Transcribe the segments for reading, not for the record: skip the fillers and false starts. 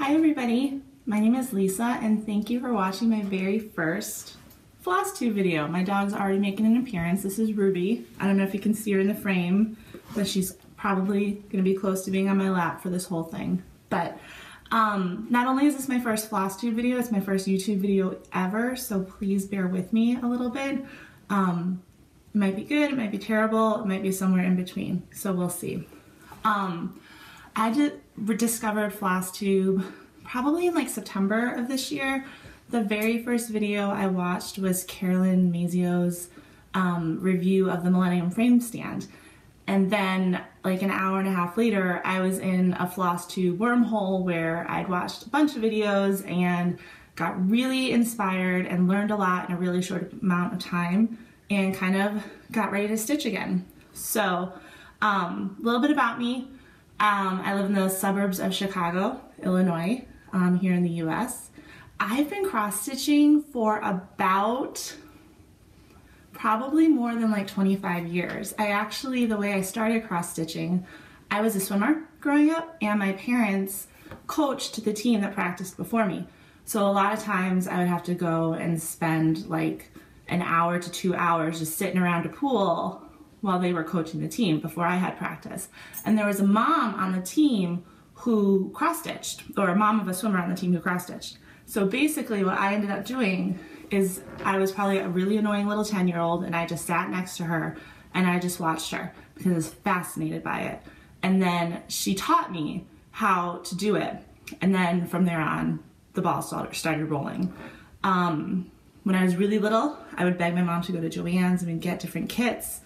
Hi everybody, my name is Lisa and thank you for watching my very first Flosstube video. My dog's already making an appearance. This is Ruby. I don't know if you can see her in the frame, but she's probably going to be close to being on my lap for this whole thing. But not only is this my first Flosstube video, it's my first YouTube video ever, so please bear with me a little bit. It might be good, it might be terrible, it might be somewhere in between, so we'll see. I discovered Flosstube probably in like September of this year. The very first video I watched was Carolyn Mazio's review of the Millennium Frame Stand. And then like an hour and a half later, I was in a Flosstube wormhole where I'd watched a bunch of videos and got really inspired and learned a lot in a really short amount of time and kind of got ready to stitch again. So a little bit about me. I live in the suburbs of Chicago, Illinois, here in the US. I've been cross-stitching for about probably more than like 25 years. The way I started cross-stitching, I was a swimmer growing up and my parents coached the team that practiced before me. So a lot of times I would have to go and spend like an hour to 2 hours just sitting around a pool while they were coaching the team before I had practice. And there was a mom on the team who cross-stitched, or a mom of a swimmer on the team who cross-stitched. So basically what I ended up doing is I was probably a really annoying little 10-year-old and I just sat next to her and I just watched her because I was fascinated by it. And then she taught me how to do it. And then from there on, the ball started rolling. When I was really little, I would beg my mom to go to Joann's and we'd get different kits.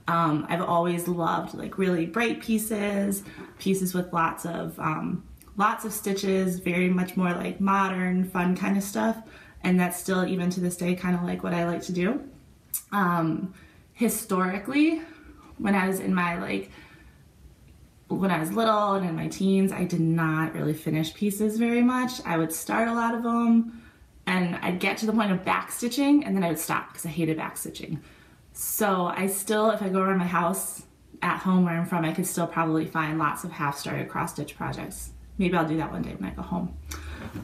I've always loved like really bright pieces with lots of stitches, very much more like modern, fun kind of stuff. And that's still, even to this day, kind of like what I like to do. Historically, when I was little and in my teens, I did not really finish pieces very much. I would start a lot of them and I'd get to the point of back stitching and then I would stop because I hated back stitching. So I still, if I go around my house at home where I'm from, I could still probably find lots of half-started cross-stitch projects. Maybe I'll do that one day when I go home.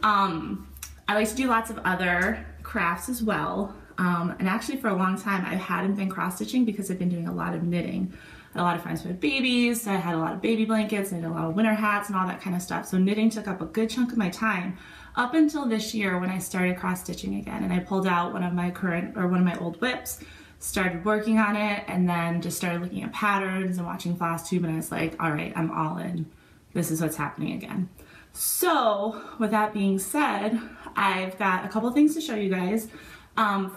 I like to do lots of other crafts as well. And actually for a long time, I hadn't been cross-stitching because I've been doing a lot of knitting. I had a lot of friends who had babies, so I had a lot of baby blankets, and I did a lot of winter hats and all that kind of stuff. So knitting took up a good chunk of my time up until this year when I started cross-stitching again. And I pulled out one of my old whips, started working on it, and then just started looking at patterns and watching Flosstube, and I was like, all right, I'm all in. This is what's happening again. So with that being said, I've got a couple things to show you guys.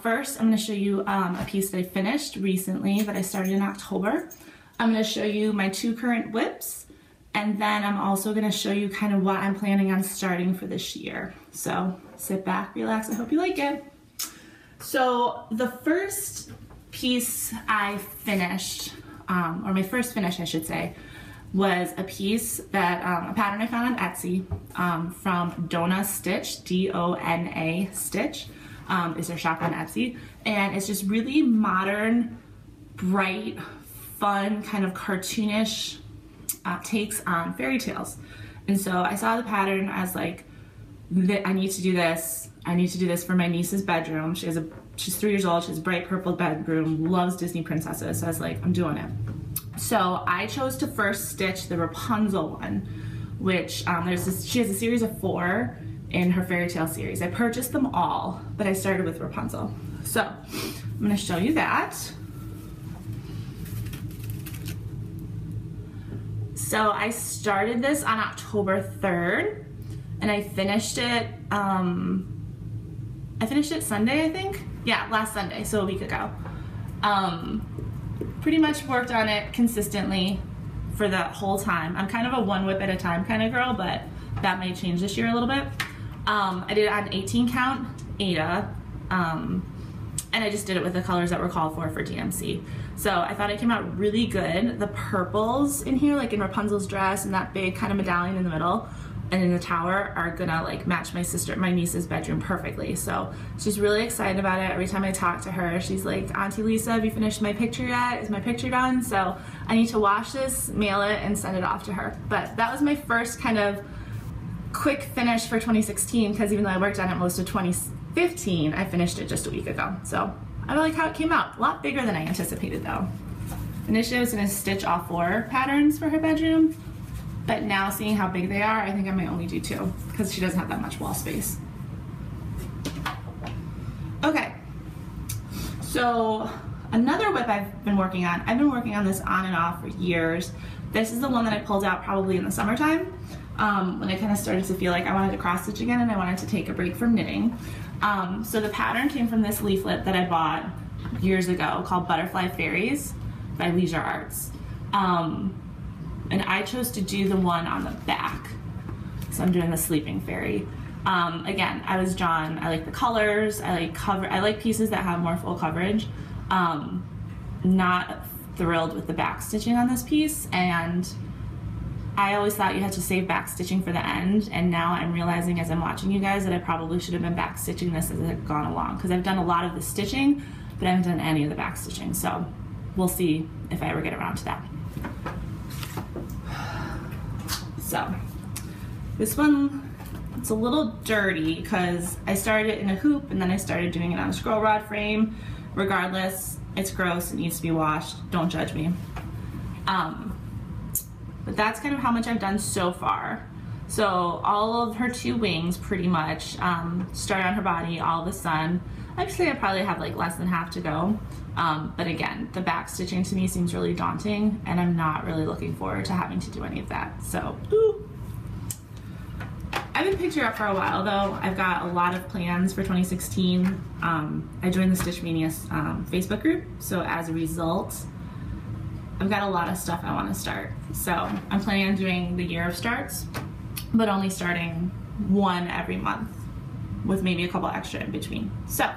First, I'm going to show you a piece that I finished recently that I started in October. I'm going to show you my 2 current whips, and then I'm also going to show you kind of what I'm planning on starting for this year. So sit back, relax, I hope you like it. So the first piece I finished, or my first finish I should say, was a piece that, a pattern I found on Etsy from DoNa Stitch, D-O-N-A Stitch, is their shop on Etsy. And it's just really modern, bright, fun, kind of cartoonish takes on fairy tales. And so I saw the pattern, I was like, I need to do this. I need to do this for my niece's bedroom. She's 3 years old, she has a bright purple bedroom, loves Disney princesses, so I was like, I'm doing it. So I chose to first stitch the Rapunzel one, which she has a series of 4 in her fairy tale series. I purchased them all, but I started with Rapunzel. So I'm gonna show you that. So I started this on October 3rd, and I finished it Sunday, I think? Yeah, last Sunday, so a week ago. Pretty much worked on it consistently for the whole time. I'm kind of a 1 whip at a time kind of girl, but that may change this year a little bit. I did it on 18 count Aida, and I just did it with the colors that were called for DMC. So I thought it came out really good. The purples in here, like in Rapunzel's dress and that big kind of medallion in the middle, and in the tower are gonna like match my niece's bedroom perfectly. So she's really excited about it. Every time I talk to her, she's like, Auntie Lisa, have you finished my picture yet? Is my picture done? So I need to wash this, mail it, and send it off to her. But that was my first kind of quick finish for 2016 because even though I worked on it most of 2015, I finished it just a week ago. So I really like how it came out. A lot bigger than I anticipated though. Initially I was going to stitch all 4 patterns for her bedroom, but now seeing how big they are, I think I might only do 2 because she doesn't have that much wall space. Okay, so another whip I've been working on. I've been working on this on and off for years. This is the one that I pulled out probably in the summertime when I kind of started to feel like I wanted to cross stitch again and I wanted to take a break from knitting. So the pattern came from this leaflet that I bought years ago called Butterfly Fairies by Leisure Arts. And I chose to do the one on the back. So I'm doing the Sleeping Fairy. Again, I was drawn, I like the colors, I like pieces that have more full coverage. Not thrilled with the back stitching on this piece, and I always thought you had to save back stitching for the end, and now I'm realizing as I'm watching you guys that I probably should have been back stitching this as I've gone along, because I've done a lot of the stitching, but I haven't done any of the back stitching, so we'll see if I ever get around to that. So this one, it's a little dirty because I started it in a hoop and then I started doing it on a scroll rod frame. Regardless, it's gross, it needs to be washed, don't judge me. But that's kind of how much I've done so far. So all of her 2 wings pretty much, start on her body, all the sun. I'd say I probably have like less than half to go. But again, the back stitching to me seems really daunting and I'm not really looking forward to having to do any of that. So, ooh. I've been picked her up for a while though. I've got a lot of plans for 2016. I joined the Stitch Mania Facebook group, so as a result, I've got a lot of stuff I want to start. So I'm planning on doing the year of starts, but only starting 1 every month with maybe a couple extra in between. So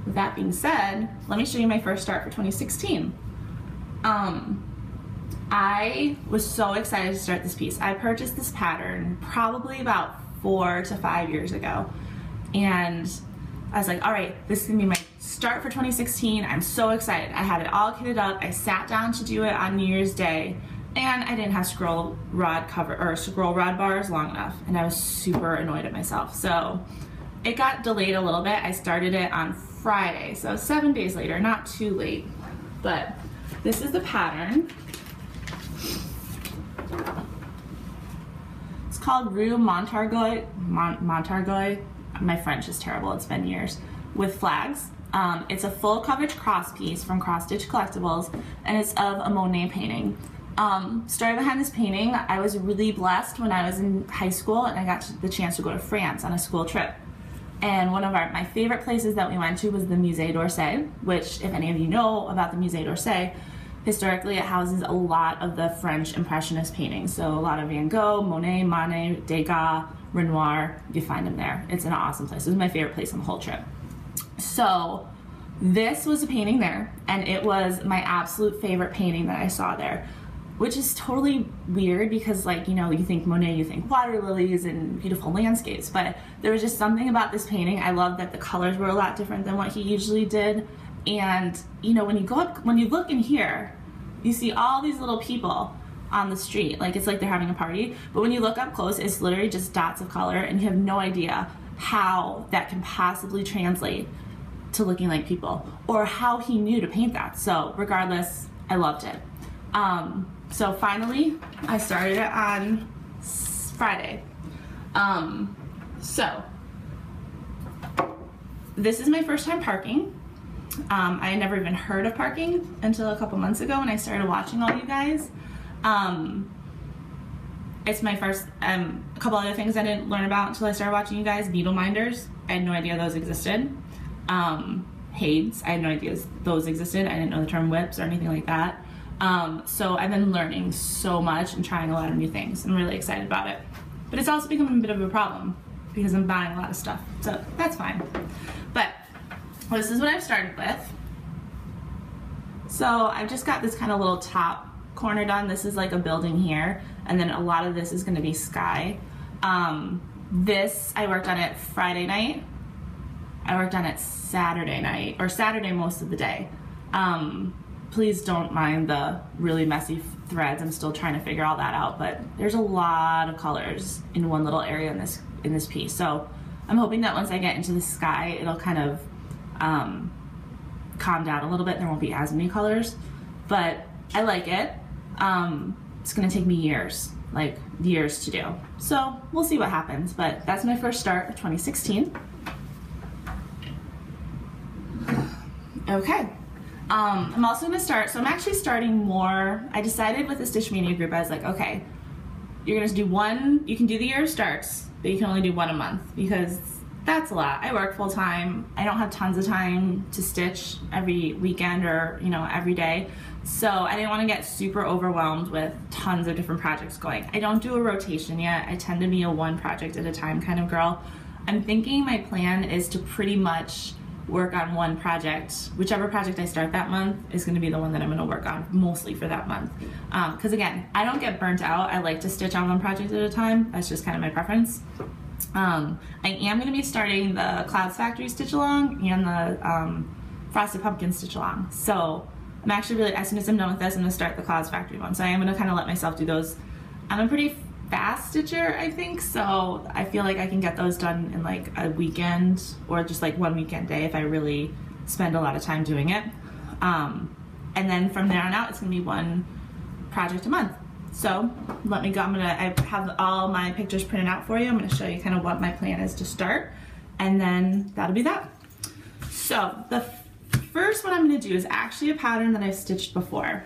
with that being said, let me show you my first start for 2016. I was so excited to start this piece. I purchased this pattern probably about 4 to 5 years ago. And I was like, all right, this is gonna be my start for 2016. I'm so excited. I had it all kitted up. I sat down to do it on New Year's Day and I didn't have scroll rod bars long enough. And I was super annoyed at myself. So it got delayed a little bit. I started it on Friday, so 7 days later, not too late. But this is the pattern. It's called Rue Montargis. My French is terrible, it's been years. With flags. It's a full coverage cross piece from Cross Stitch Collectibles, and it's of a Monet painting. Story behind this painting, I was really blessed when I was in high school and I got the chance to go to France on a school trip. And one of my favorite places that we went to was the Musée d'Orsay, which, if any of you know about the Musée d'Orsay, historically it houses a lot of the French Impressionist paintings. So a lot of Van Gogh, Monet, Degas, Renoir, you find them there. It's an awesome place. It was my favorite place on the whole trip. So this was a painting there, and it was my absolute favorite painting that I saw there, which is totally weird because, like, you know, you think Monet, you think water lilies and beautiful landscapes, but there was just something about this painting. I love that the colors were a lot different than what he usually did. And, you know, when you look in here, you see all these little people on the street. Like, it's like they're having a party. But when you look up close, it's literally just dots of color, and you have no idea how that can possibly translate to looking like people, or how he knew to paint that. So regardless, I loved it. So finally, I started it on Friday. So this is my first time parking. I had never even heard of parking until a couple months ago when I started watching all you guys. It's my first, a couple other things I didn't learn about until I started watching you guys. Needle minders, I had no idea those existed. Hades, I had no idea those existed. I didn't know the term whips or anything like that. So I've been learning so much and trying a lot of new things. I'm really excited about it. But it's also becoming a bit of a problem because I'm buying a lot of stuff. So that's fine. But this is what I've started with. So I've just got this kind of little top corner done. This is like a building here, and then a lot of this is going to be sky. This, I worked on it Friday night. I worked on it Saturday night, or Saturday most of the day. please don't mind the really messy threads. I'm still trying to figure all that out, but there's a lot of colors in one little area in this piece. So I'm hoping that once I get into the sky, it'll kind of calm down a little bit. There won't be as many colors, but I like it. It's gonna take me years, like years to do. So we'll see what happens, but that's my first start of 2016. Okay. I'm also gonna start, so I'm actually starting more. I decided with the Stitch Mania group, I was like, okay, you're gonna do one, you can do the year of starts, but you can only do one a month because that's a lot. I work full time. I don't have tons of time to stitch every weekend or, you know, every day. So I didn't want to get super overwhelmed with tons of different projects going. I don't do a rotation yet. I tend to be a one project at a time kind of girl. I'm thinking my plan is to pretty much work on one project. Whichever project I start that month is going to be the one that I'm going to work on mostly for that month. Because again, I don't get burnt out. I like to stitch on one project at a time. That's just kind of my preference. I am going to be starting the Clouds Factory stitch along and the Frosted Pumpkin stitch along. So I'm actually really, as soon as I'm done with this, I'm going to start the Clouds Factory one. So I am going to kind of let myself do those. I'm a pretty fast stitcher, I think, so I feel like I can get those done in like a weekend or just like one weekend day if I really spend a lot of time doing it. And then from there on out, it's going to be one project a month. So let me go, I have all my pictures printed out for you. I'm going to show you kind of what my plan is to start, and then that'll be that. So the first one I'm going to do is actually a pattern that I've stitched before.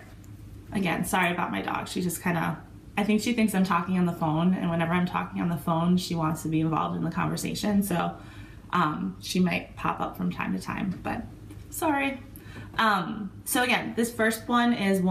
Again, sorry about my dog. She just kind of, I think she thinks I'm talking on the phone, and whenever I'm talking on the phone, she wants to be involved in the conversation. So she might pop up from time to time, but sorry. So again, this first one is this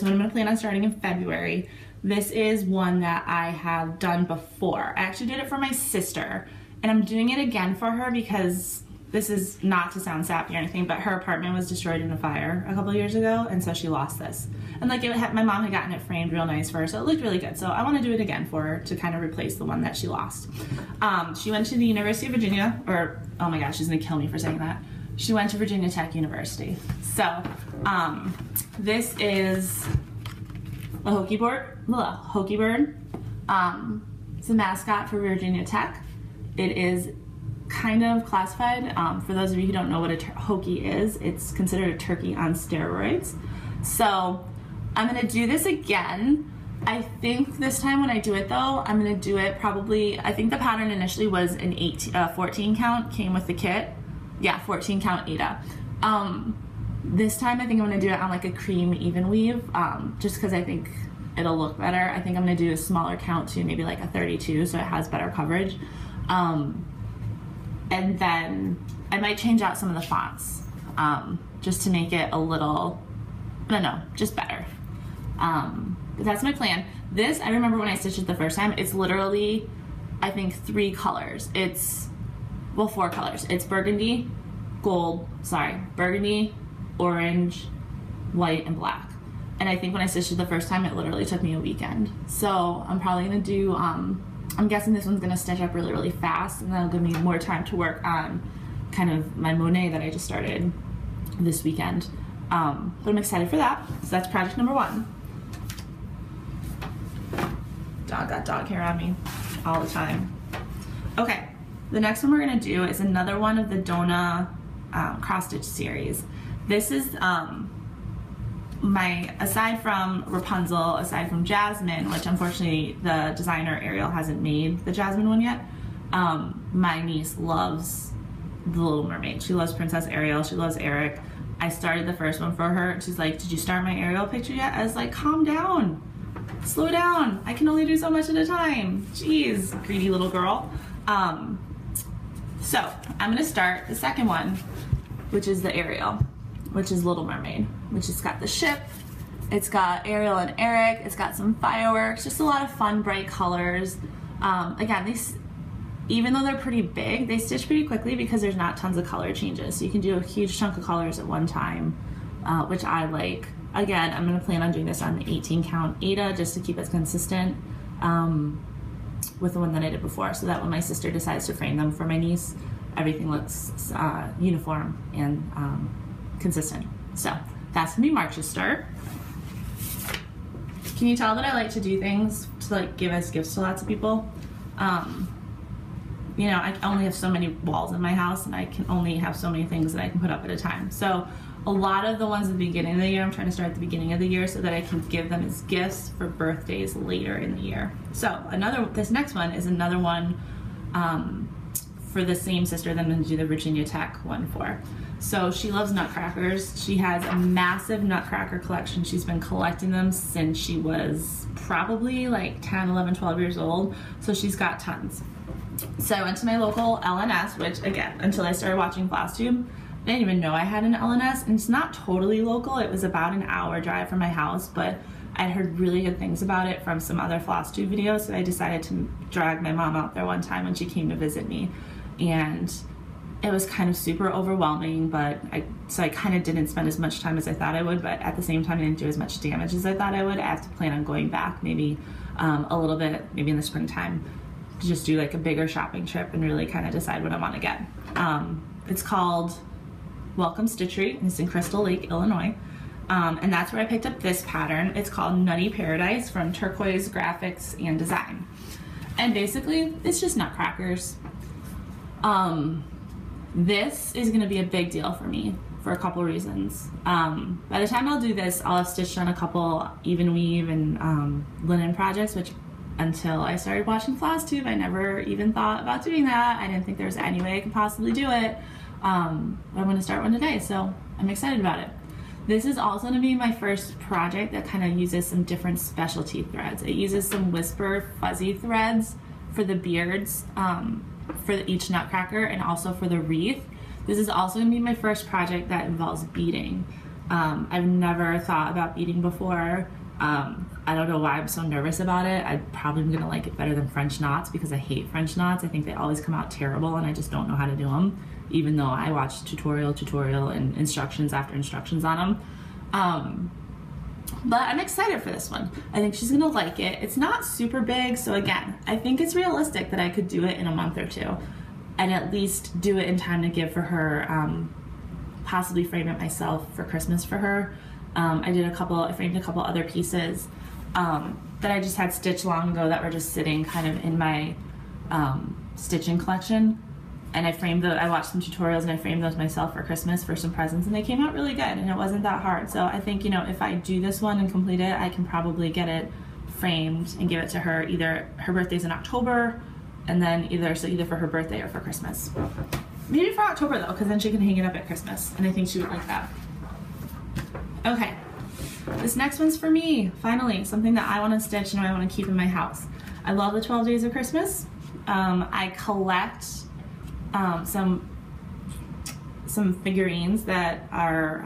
one I'm going to plan on starting in February. This is one that I have done before. I actually did it for my sister, and I'm doing it again for her because this is not to sound sappy or anything, but her apartment was destroyed in a fire a couple of years ago, and so she lost this. And like my mom had gotten it framed real nice for her, so it looked really good. So I want to do it again for her to kind of replace the one that she lost. She went to the University of Virginia, or oh my gosh, she's gonna kill me for saying that. She went to Virginia Tech University. So this is a hokey bird. It's a mascot for Virginia Tech. It is kind of classified. For those of you who don't know what a hokey is, it's considered a turkey on steroids. So I'm gonna do this again. I think this time when I do it though, I'm gonna do it probably, I think the pattern initially was an 14 count, came with the kit. Yeah, 14 count Ada. This time I think I'm gonna do it on like a cream even weave, just because I think it'll look better. I think I'm gonna do a smaller count too, maybe like a 32, so it has better coverage. And then I might change out some of the fonts, just to make it a little, I don't know, just better. But that's my plan. This, I remember when I stitched it the first time, it's literally, I think 3 colors. It's, well, 4 colors. It's burgundy, burgundy, orange, white, and black. And I think when I stitched it the first time, it literally took me a weekend. So I'm probably gonna do, I'm guessing this one's gonna stitch up really, really fast, and that'll give me more time to work on kind of my Monet that I just started this weekend. But I'm excited for that. So that's project number 1. Dog got dog hair on me all the time. Okay, the next one we're gonna do is another one of the DoNa cross stitch series. This is aside from Rapunzel, aside from Jasmine, which unfortunately the designer Ariel hasn't made the Jasmine one yet, my niece loves The Little Mermaid. She loves Princess Ariel, she loves Eric. I started the first one for her, and she's like, did you start my Ariel picture yet? I was like, calm down, slow down. I can only do so much at a time. Jeez, greedy little girl. So I'm gonna start the second one, which is the Ariel, which is Little Mermaid, which has got the ship, it's got Ariel and Eric, it's got some fireworks, just a lot of fun, bright colors. Again, these, even though they're pretty big, they stitch pretty quickly because there's not tons of color changes. So you can do a huge chunk of colors at one time, which I like. Again, I'm gonna plan on doing this on the 18 count Ada just to keep it consistent with the one that I did before, so that when my sister decides to frame them for my niece, everything looks uniform and consistent. So that's gonna be March's start. Can you tell that I like to do things to like give as gifts to lots of people? You know, I only have so many walls in my house, and I can only have so many things that I can put up at a time. So a lot of the ones at the beginning of the year, I'm trying to start at the beginning of the year so that I can give them as gifts for birthdays later in the year. So this next one is another one for the same sister that I'm going to do the Virginia Tech one for. So she loves nutcrackers. She has a massive nutcracker collection. She's been collecting them since she was probably like 10, 11, 12 years old. So she's got tons. So I went to my local LNS, which again, until I started watching Flosstube, I didn't even know I had an LNS, and it's not totally local. It was about an hour drive from my house, but I'd heard really good things about it from some other Flosstube videos, so I decided to drag my mom out there one time when she came to visit me. And it was kind of super overwhelming, but so I kind of didn't spend as much time as I thought I would, but at the same time I didn't do as much damage as I thought I would. I have to plan on going back maybe a little bit, maybe in the springtime, to just do like a bigger shopping trip and really kind of decide what I want to get. It's called Welcome Stitchery, and it's in Crystal Lake, Illinois. And that's where I picked up this pattern. It's called Nutty Paradise from Turquoise Graphics and Design. And basically, it's just nutcrackers. This is gonna be a big deal for me for a couple reasons. By the time I'll do this, I'll have stitched on a couple even weave and linen projects, which until I started watching Flosstube, I never even thought about doing that. I didn't think there was any way I could possibly do it. But I'm gonna start one today, so I'm excited about it. This is also gonna be my first project that kind of uses some different specialty threads. It uses some Whisper fuzzy threads for the beards, for each nutcracker, and also for the wreath. This is also gonna be my first project that involves beading. I've never thought about beading before. I don't know why I'm so nervous about it. I probably am gonna like it better than French knots because I hate French knots. I think they always come out terrible and I just don't know how to do them, even though I watch tutorial and instructions after instructions on them. But I'm excited for this one. I think she's gonna like it. It's not super big, so again, I think it's realistic that I could do it in a month or two and at least do it in time to give for her, possibly frame it myself for Christmas for her. I framed a couple other pieces that I just had stitched long ago that were just sitting kind of in my stitching collection. And I watched some tutorials and I framed those myself for Christmas for some presents, and they came out really good and it wasn't that hard. So I think, you know, if I do this one and complete it, I can probably get it framed and give it to her. Either her birthday's in October, and then either for her birthday or for Christmas. Maybe for October though, because then she can hang it up at Christmas, and I think she would like that. Okay, this next one's for me, finally, something that I want to stitch and I want to keep in my house. I love the 12 Days of Christmas. I collect some figurines that are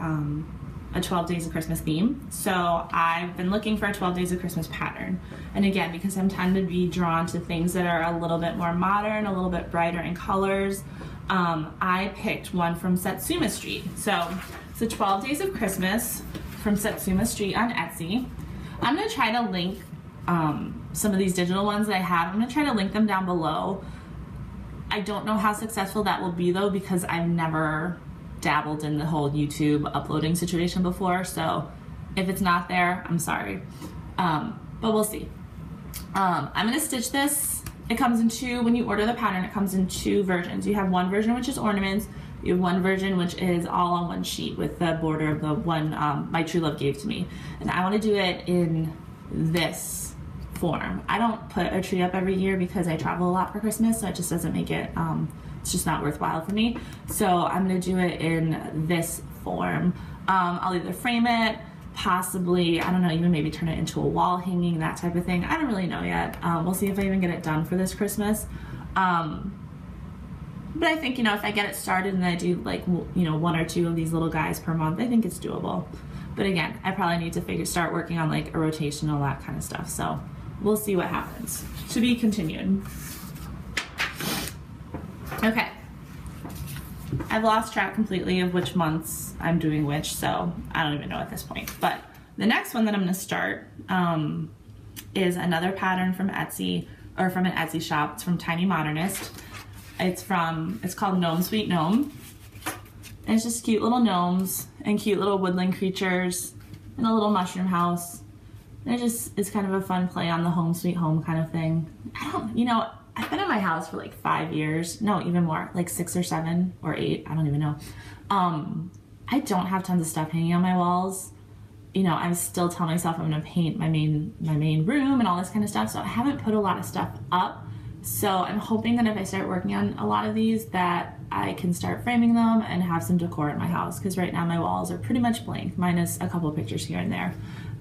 a 12 Days of Christmas theme. So I've been looking for a 12 Days of Christmas pattern. And again, because I'm tend to be drawn to things that are a little bit more modern, a little bit brighter in colors, I picked one from Satsuma Street. So it's the 12 Days of Christmas from Satsuma Street on Etsy. I'm gonna try to link some of these digital ones that I have. I'm gonna try to link them down below. I don't know how successful that will be though, because I've never dabbled in the whole YouTube uploading situation before. So if it's not there, I'm sorry. But we'll see. I'm gonna stitch this. It comes in two, when you order the pattern, it comes in two versions. You have one version which is ornaments. You have one version which is all on one sheet with the border of the one my true love gave to me. And I wanna do it in this form. I don't put a tree up every year because I travel a lot for Christmas, so it just doesn't make it, it's just not worthwhile for me. So I'm gonna do it in this form. I'll either frame it, possibly, I don't know, even maybe turn it into a wall hanging, that type of thing. I don't really know yet. We'll see if I even get it done for this Christmas. But I think, you know, if I get it started and I do like, you know, one or two of these little guys per month, I think it's doable. But again, I probably need to start working on like a rotation, all that kind of stuff. So we'll see what happens. To be continued. Okay. I've lost track completely of which months I'm doing which, so I don't even know at this point. But the next one that I'm going to start is another pattern from Etsy, or from an Etsy shop. It's from Tiny Modernist. It's called Gnome Sweet Gnome. And it's just cute little gnomes and cute little woodland creatures and a little mushroom house. And it just is kind of a fun play on the home sweet home kind of thing. You know, I've been in my house for like 5 years. No, even more, like 6 or 7 or 8, I don't even know. I don't have tons of stuff hanging on my walls. You know, I'm still telling myself I'm gonna paint my main room and all this kind of stuff, so I haven't put a lot of stuff up. So I'm hoping that if I start working on a lot of these that I can start framing them and have some decor in my house, because right now my walls are pretty much blank, minus a couple of pictures here and there.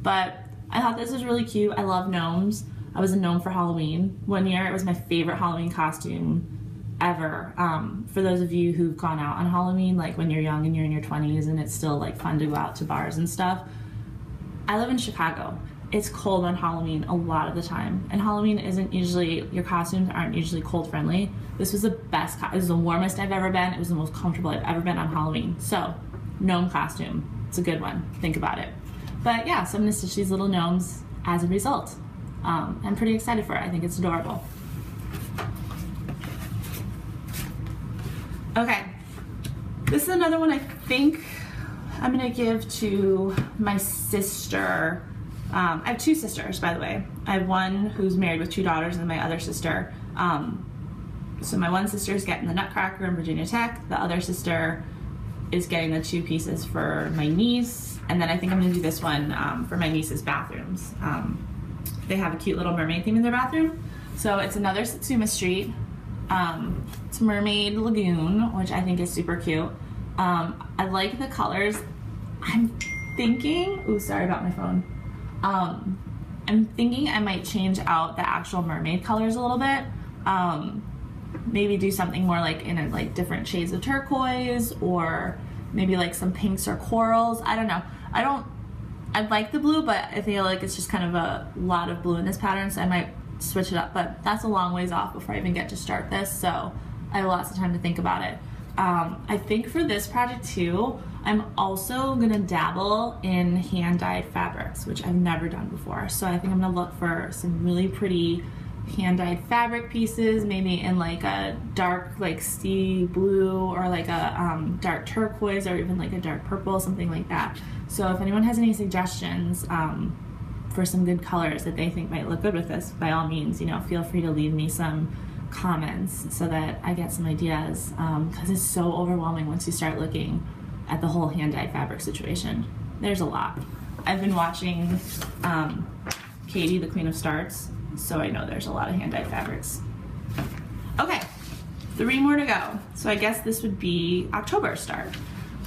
But I thought this was really cute. I love gnomes. I was a gnome for Halloween one year. It was my favorite Halloween costume ever. For those of you who've gone out on Halloween, like when you're young and you're in your 20s and it's still like fun to go out to bars and stuff. I live in Chicago. It's cold on Halloween a lot of the time, and Halloween isn't usually, your costumes aren't usually cold friendly. This was the best, it was the warmest I've ever been. It was the most comfortable I've ever been on Halloween. So, gnome costume, it's a good one, think about it. But yeah, so I'm gonna stitch these little gnomes as a result. I'm pretty excited for it, I think it's adorable. Okay, this is another one I think I'm gonna give to my sister. I have 2 sisters, by the way. I have one who's married with 2 daughters and my other sister. So my one sister is getting the Nutcracker in Virginia Tech. The other sister is getting the 2 pieces for my niece. And then I think I'm gonna do this one for my niece's bathrooms. They have a cute little mermaid theme in their bathroom. So it's another Satsuma Street. It's Mermaid Lagoon, which I think is super cute. I like the colors. I'm thinking, ooh, sorry about my phone. I'm thinking I might change out the actual mermaid colors a little bit. Maybe do something more like in a, like different shades of turquoise, or maybe like some pinks or corals. I don't know. I like the blue, but I feel like it's just kind of a lot of blue in this pattern, so I might switch it up, but that's a long ways off before I even get to start this, so I have lots of time to think about it. I think for this project too, I'm also gonna dabble in hand-dyed fabrics, which I've never done before. So I think I'm gonna look for some really pretty hand-dyed fabric pieces, maybe in like a dark like sea blue, or like a dark turquoise, or even like a dark purple, something like that. So if anyone has any suggestions for some good colors that they think might look good with this, by all means, you know, feel free to leave me some comments so that I get some ideas, because it's so overwhelming once you start looking at the whole hand-dyed fabric situation. There's a lot. I've been watching Katie, the Queen of Starts, so I know there's a lot of hand-dyed fabrics. Okay, 3 more to go. So I guess this would be October start,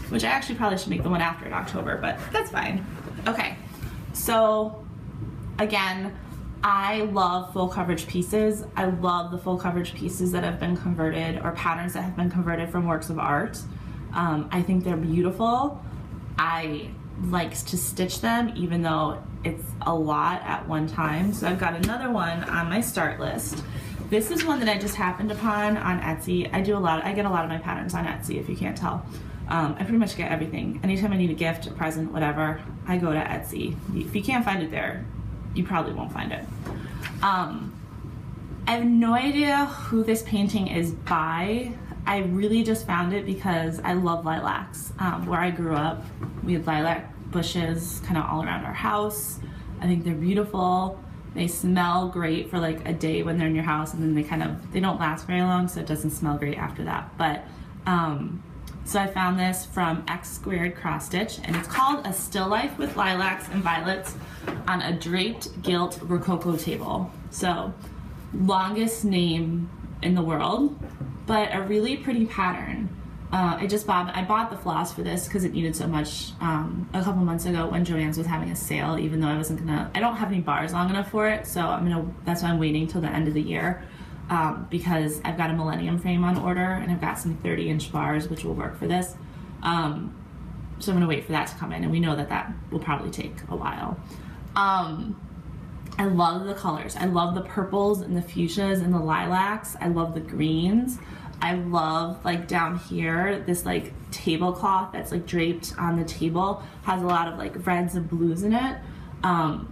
which I actually probably should make the one after in October, but that's fine. Okay, so again, I love full coverage pieces. I love the full coverage pieces that have been converted, or patterns that have been converted from works of art. I think they're beautiful. I like to stitch them, even though it's a lot at one time. So I've got another one on my start list. This is one that I just happened upon on Etsy. I get a lot of my patterns on Etsy, if you can't tell. I pretty much get everything. Anytime I need a gift, a present, whatever, I go to Etsy. If you can't find it there, you probably won't find it. I have no idea who this painting is by. I really just found it because I love lilacs. Where I grew up, we had lilac bushes kind of all around our house. I think they're beautiful. They smell great for like a day when they're in your house, and then they don't last very long, so it doesn't smell great after that. But so I found this from XSquared cross stitch, and it's called A Still Life with Lilacs and Violets on a Draped Gilt Rococo Table. So longest name in the world, but a really pretty pattern. I bought the floss for this because it needed so much a couple months ago when Joann's was having a sale, even though I don't have any bars long enough for it, so that's why I'm waiting till the end of the year, because I've got a Millennium frame on order, and I've got some 30-inch bars which will work for this. So I'm gonna wait for that to come in, and we know that will probably take a while. I love the colors. I love the purples and the fuchsias and the lilacs. I love the greens. I love, like down here, this like tablecloth that's like draped on the table has a lot of like reds and blues in it,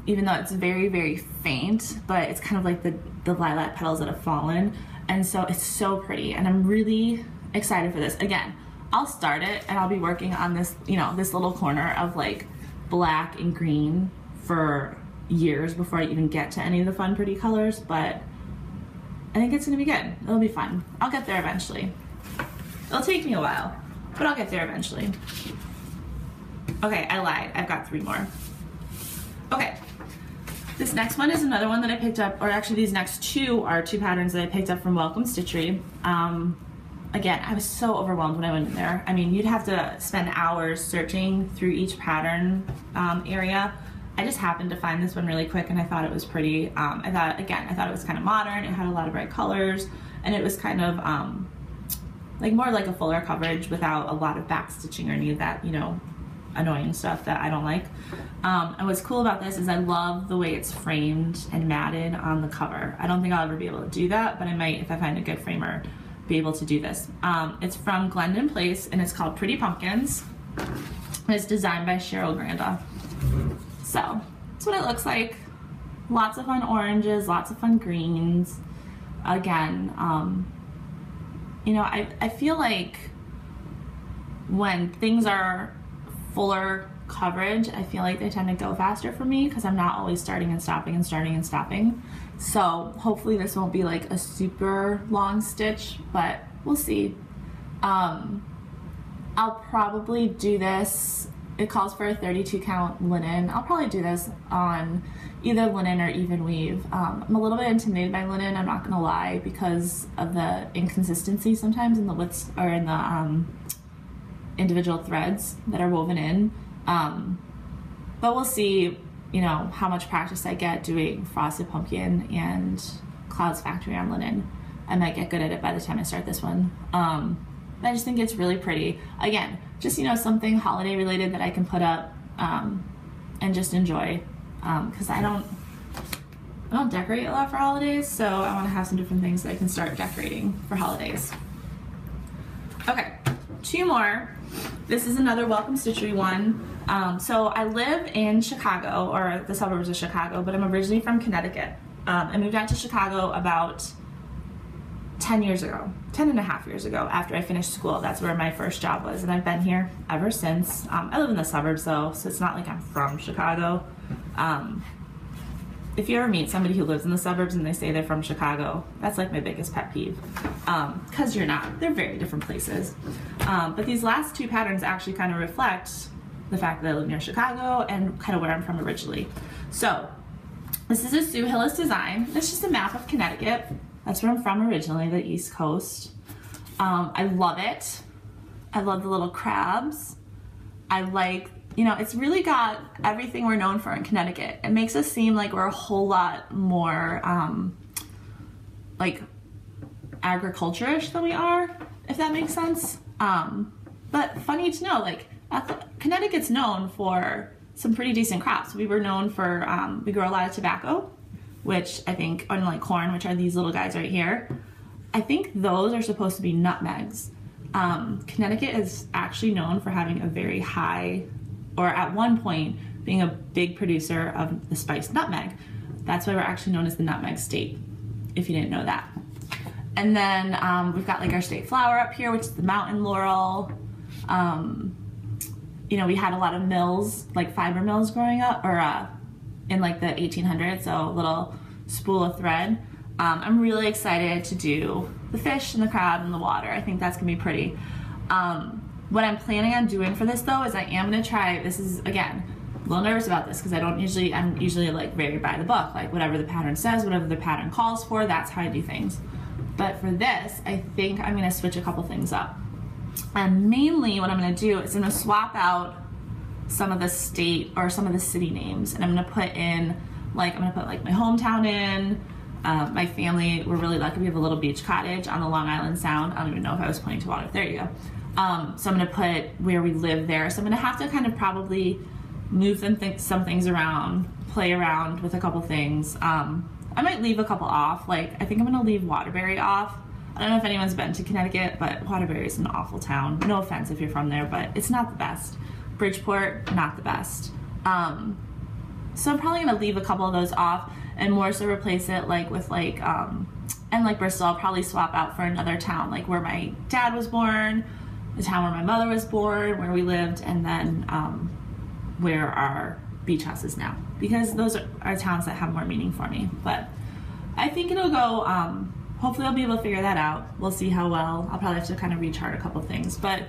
even though it's very, very faint, but it's kind of like the lilac petals that have fallen, and so it's so pretty, and I'm really excited for this. Again, I'll start it and I'll be working on this, you know, this little corner of like black and green for years before I even get to any of the fun, pretty colors, but I think it's gonna be good. It'll be fun. I'll get there eventually. It'll take me a while, but I'll get there eventually. Okay, I lied. I've got 3 more. Okay, this next one is another one that I picked up, or actually these next 2 are 2 patterns that I picked up from Welcome Stitchery. Again, I was so overwhelmed when I went in there. I mean, you'd have to spend hours searching through each pattern area. I just happened to find this one really quick and I thought it was pretty. I thought it was kind of modern. It had a lot of bright colors and it was kind of like more like a fuller coverage without a lot of back stitching or any of that, you know, annoying stuff that I don't like. And what's cool about this is I love the way it's framed and matted on the cover. I don't think I'll ever be able to do that, but I might, if I find a good framer, be able to do this. It's from Glendon Place and it's called Pretty Pumpkins. And it's designed by Cheryl Granda. So that's what it looks like. Lots of fun oranges, lots of fun greens. Again, you know, I feel like when things are fuller coverage, I feel like they tend to go faster for me because I'm not always starting and stopping and starting and stopping. So hopefully this won't be like a super long stitch, but we'll see. I'll probably do this, it calls for a 32 count linen. I'll probably do this on either linen or even weave. I'm a little bit intimidated by linen, I'm not gonna lie, because of the inconsistency sometimes in the widths or in the individual threads that are woven in. But we'll see, you know, how much practice I get doing Frosted Pumpkin and Clouds Factory on linen. I might get good at it by the time I start this one. But I just think it's really pretty. Again, just, you know, something holiday related that I can put up and just enjoy. Because I don't decorate a lot for holidays, so I want to have some different things that I can start decorating for holidays. Okay, 2 more. This is another Welcome Stitchery one. So I live in Chicago, or the suburbs of Chicago, but I'm originally from Connecticut. I moved out to Chicago about 10 years ago, 10 and a half years ago after I finished school. That's where my first job was, and I've been here ever since. I live in the suburbs though, so it's not like I'm from Chicago. If you ever meet somebody who lives in the suburbs and they say they're from Chicago, that's like my biggest pet peeve, because you're not. They're very different places. But these last 2 patterns actually kind of reflect the fact that I live near Chicago and kind of where I'm from originally. So this is a Sue Hillis design. It's just a map of Connecticut. That's where I'm from originally, the East Coast. I love it. I love the little crabs. I like, you know, it's really got everything we're known for in Connecticut. It makes us seem like we're a whole lot more like agriculture-ish than we are, if that makes sense. But funny to know, like Connecticut's known for some pretty decent crops. We were known for, we grow a lot of tobacco, which I think, unlike corn, which are these little guys right here, I think those are supposed to be nutmegs. Connecticut is actually known for having a very high, or at one point being a big producer of the spiced nutmeg. That's why we're actually known as the nutmeg state, if you didn't know that. And then we've got like our state flower up here, which is the mountain laurel. You know, we had a lot of mills, like fiber mills growing up, or in like the 1800s, so a little spool of thread. I'm really excited to do the fish and the crab and the water. I think that's gonna be pretty. What I'm planning on doing for this though is I am gonna try, this is, again, a little nervous about this because I'm usually like very by the book, like whatever the pattern says, whatever the pattern calls for, that's how I do things. But for this, I think I'm gonna switch a couple things up. And mainly what I'm gonna do is I'm gonna swap out some of the state or some of the city names, and I'm gonna put in, like, I'm gonna put like my hometown in. My family, we're really lucky, we have a little beach cottage on the Long Island Sound. I don't even know if I was pointing to water. There you go. So I'm gonna put where we live there. So I'm gonna have to kind of probably move some things around, play around with a couple things. I might leave a couple off. Like, I think I'm gonna leave Waterbury off. I don't know if anyone's been to Connecticut, but Waterbury is an awful town. No offense if you're from there, but it's not the best. Bridgeport, not the best. So I'm probably gonna leave a couple of those off and more so replace it like with like, and like Bristol, I'll probably swap out for another town, like where my dad was born, the town where my mother was born, where we lived, and then where our beach house is now, because those are towns that have more meaning for me. But I think it'll go, hopefully I'll be able to figure that out. We'll see how well. I'll probably have to kind of rechart a couple things, but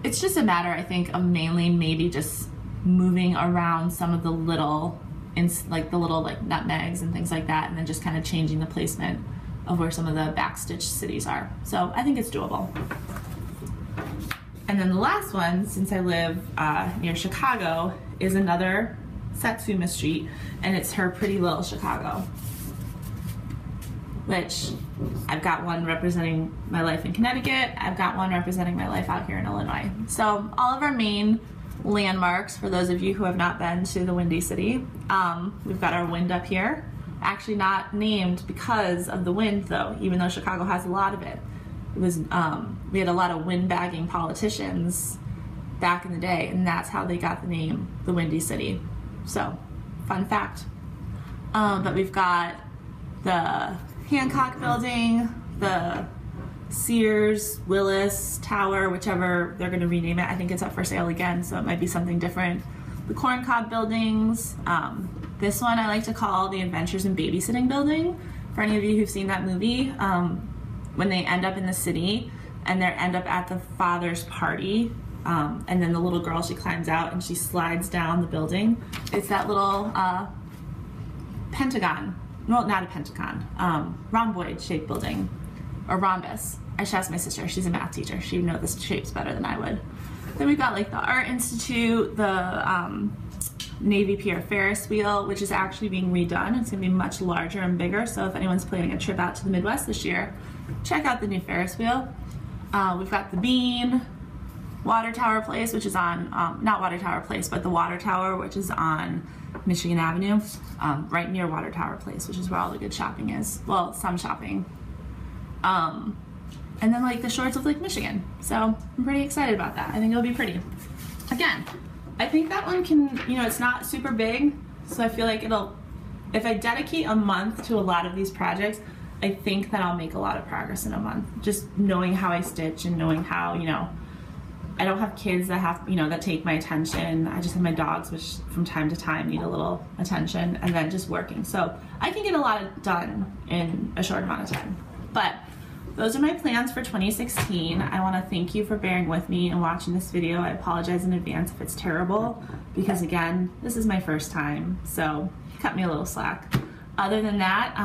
it's just a matter, I think, of mainly maybe just moving around some of the little, like the little like nutmegs and things like that, and then just kind of changing the placement of where some of the backstitch cities are. So I think it's doable. And then the last one, since I live near Chicago, is another Satsuma Street, and it's her Pretty Little Chicago, which I've got one representing my life in Connecticut, I've got one representing my life out here in Illinois. So all of our main landmarks, for those of you who have not been to the Windy City, we've got our wind up here, actually not named because of the wind though, even though Chicago has a lot of it. It was, we had a lot of windbagging politicians back in the day, and that's how they got the name, the Windy City. So, fun fact. But we've got the Hancock Building, the Sears, Willis Tower, whichever they're gonna rename it. I think it's up for sale again, so it might be something different. The Corncob Buildings. This one I like to call the Adventures in Babysitting Building. For any of you who've seen that movie, when they end up in the city and they end up at the father's party, and then the little girl, she climbs out and she slides down the building. It's that little pentagon, well, not a pentagon, rhomboid shaped building, or rhombus. I should ask my sister, she's a math teacher, she would know the shapes better than I would. Then we've got like the Art Institute, the Navy Pier Ferris wheel, which is actually being redone. It's gonna be much larger and bigger, so if anyone's planning a trip out to the Midwest this year, check out the new Ferris wheel. We've got the Bean, Water Tower Place, which is on, not Water Tower Place, but the Water Tower, which is on Michigan Avenue, right near Water Tower Place, which is where all the good shopping is. Well, some shopping. And then like the shores of Lake Michigan. So I'm pretty excited about that. I think it'll be pretty. Again, I think that one can, you know, it's not super big, so I feel like it'll, if I dedicate a month to a lot of these projects, I think that I'll make a lot of progress in a month. Just knowing how I stitch and knowing how, you know, I don't have kids that have, you know, that take my attention. I just have my dogs, which from time to time need a little attention, and then just working. So I can get a lot done in a short amount of time. But those are my plans for 2016. I want to thank you for bearing with me and watching this video. I apologize in advance if it's terrible, because again, this is my first time, so cut me a little slack. Other than that,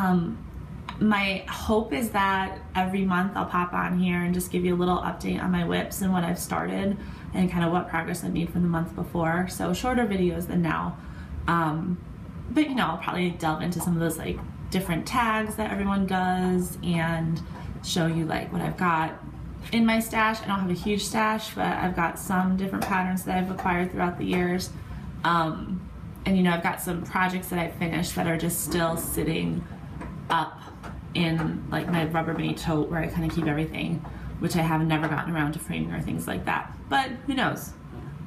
my hope is that every month I'll pop on here and just give you a little update on my whips and what I've started and kind of what progress I made from the month before. So shorter videos than now. But you know, I'll probably delve into some of those like different tags that everyone does and show you like what I've got in my stash. I don't have a huge stash, but I've got some different patterns that I've acquired throughout the years. And you know, I've got some projects that I finished that are just still sitting up in like my Rubbermaid tote where I kind of keep everything, which I have never gotten around to framing or things like that. But who knows?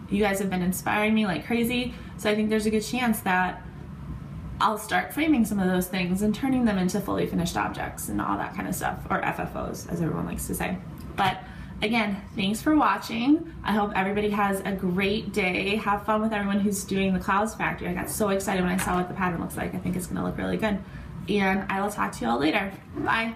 You guys have been inspiring me like crazy, so I think there's a good chance that I'll start framing some of those things and turning them into fully finished objects and all that kind of stuff, or FFOs as everyone likes to say. But again, thanks for watching. I hope everybody has a great day. Have fun with everyone who's doing the Clouds Factory. I got so excited when I saw what the pattern looks like. I think it's gonna look really good. And I will talk to you all later. Bye.